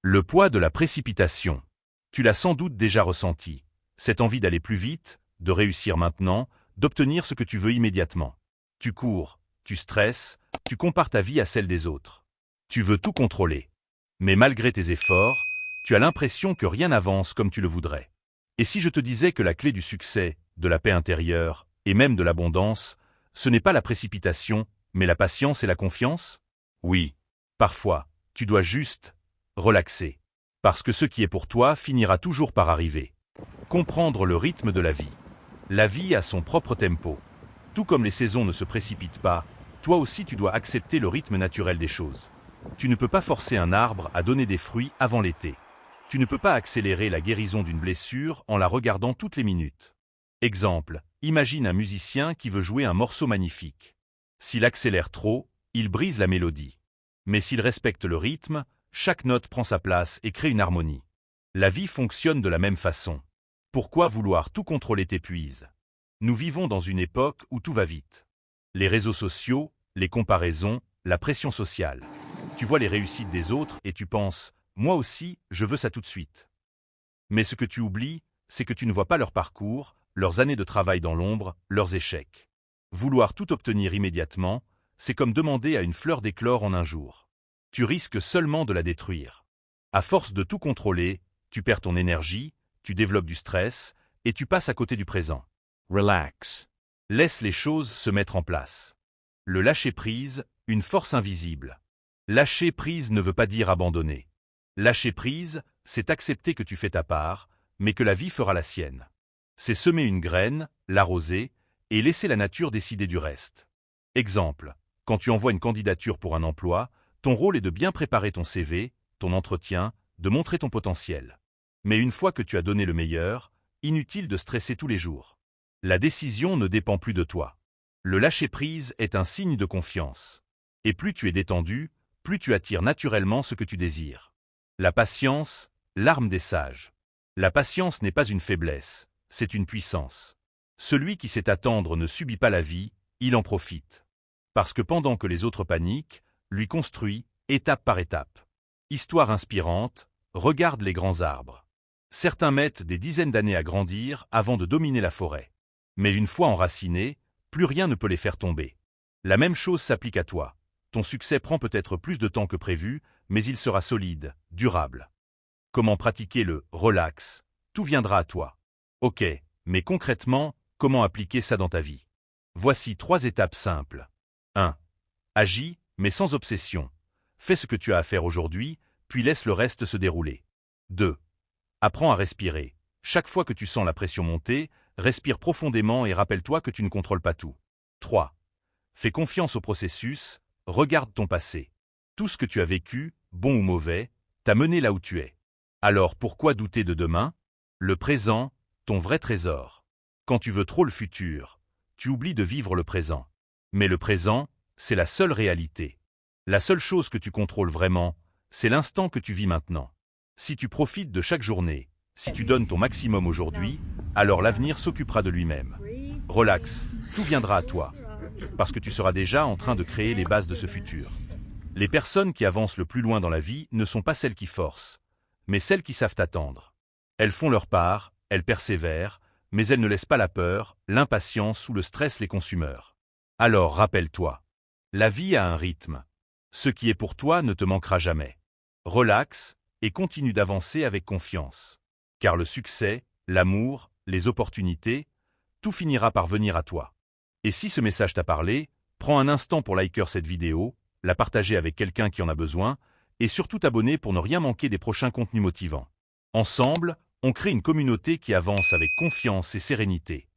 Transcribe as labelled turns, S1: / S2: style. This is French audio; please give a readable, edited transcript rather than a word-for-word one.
S1: Le poids de la précipitation. Tu l'as sans doute déjà ressenti. Cette envie d'aller plus vite, de réussir maintenant, d'obtenir ce que tu veux immédiatement. Tu cours, tu stresses, tu compares ta vie à celle des autres. Tu veux tout contrôler. Mais malgré tes efforts, tu as l'impression que rien n'avance comme tu le voudrais. Et si je te disais que la clé du succès, de la paix intérieure, et même de l'abondance, ce n'est pas la précipitation, mais la patience et la confiance? Oui. Parfois, tu dois juste relaxer. Parce que ce qui est pour toi finira toujours par arriver. Comprendre le rythme de la vie. La vie a son propre tempo. Tout comme les saisons ne se précipitent pas, toi aussi tu dois accepter le rythme naturel des choses. Tu ne peux pas forcer un arbre à donner des fruits avant l'été. Tu ne peux pas accélérer la guérison d'une blessure en la regardant toutes les minutes. Exemple, imagine un musicien qui veut jouer un morceau magnifique. S'il accélère trop, il brise la mélodie. Mais s'il respecte le rythme, chaque note prend sa place et crée une harmonie. La vie fonctionne de la même façon. Pourquoi vouloir tout contrôler t'épuise? Nous vivons dans une époque où tout va vite. Les réseaux sociaux, les comparaisons, la pression sociale. Tu vois les réussites des autres et tu penses « moi aussi, je veux ça tout de suite ». Mais ce que tu oublies, c'est que tu ne vois pas leur parcours, leurs années de travail dans l'ombre, leurs échecs. Vouloir tout obtenir immédiatement, c'est comme demander à une fleur d'éclore en un jour. Tu risques seulement de la détruire. À force de tout contrôler, tu perds ton énergie, tu développes du stress et tu passes à côté du présent. Relax. Laisse les choses se mettre en place. Le lâcher-prise, une force invisible. Lâcher prise ne veut pas dire abandonner. Lâcher prise, c'est accepter que tu fais ta part, mais que la vie fera la sienne. C'est semer une graine, l'arroser, et laisser la nature décider du reste. Exemple, quand tu envoies une candidature pour un emploi, ton rôle est de bien préparer ton CV, ton entretien, de montrer ton potentiel. Mais une fois que tu as donné le meilleur, inutile de stresser tous les jours. La décision ne dépend plus de toi. Le lâcher-prise est un signe de confiance. Et plus tu es détendu, plus tu attires naturellement ce que tu désires. La patience, l'arme des sages. La patience n'est pas une faiblesse, c'est une puissance. Celui qui sait attendre ne subit pas la vie, il en profite. Parce que pendant que les autres paniquent, lui construit, étape par étape. Histoire inspirante, regarde les grands arbres. Certains mettent des dizaines d'années à grandir avant de dominer la forêt. Mais une fois enracinés, plus rien ne peut les faire tomber. La même chose s'applique à toi. Ton succès prend peut-être plus de temps que prévu, mais il sera solide, durable. Comment pratiquer le « relax » ? Tout viendra à toi. Ok, mais concrètement, comment appliquer ça dans ta vie? Voici 3 étapes simples. 1. Agis, mais sans obsession. Fais ce que tu as à faire aujourd'hui, puis laisse le reste se dérouler. 2. Apprends à respirer. Chaque fois que tu sens la pression monter, respire profondément et rappelle-toi que tu ne contrôles pas tout. 3. Fais confiance au processus, regarde ton passé. Tout ce que tu as vécu, bon ou mauvais, t'a mené là où tu es. Alors pourquoi douter de demain? Le présent, ton vrai trésor. Quand tu veux trop le futur, tu oublies de vivre le présent. Mais le présent, c'est la seule réalité. La seule chose que tu contrôles vraiment, c'est l'instant que tu vis maintenant. Si tu profites de chaque journée, si tu donnes ton maximum aujourd'hui, alors l'avenir s'occupera de lui-même. Relax, tout viendra à toi. Parce que tu seras déjà en train de créer les bases de ce futur. Les personnes qui avancent le plus loin dans la vie ne sont pas celles qui forcent, mais celles qui savent attendre. Elles font leur part, elles persévèrent, mais elles ne laissent pas la peur, l'impatience ou le stress les consumeurs. Alors rappelle-toi, la vie a un rythme. Ce qui est pour toi ne te manquera jamais. Relax et continue d'avancer avec confiance. Car le succès, l'amour, les opportunités, tout finira par venir à toi. Et si ce message t'a parlé, prends un instant pour liker cette vidéo, la partager avec quelqu'un qui en a besoin, et surtout t'abonner pour ne rien manquer des prochains contenus motivants. Ensemble, on crée une communauté qui avance avec confiance et sérénité.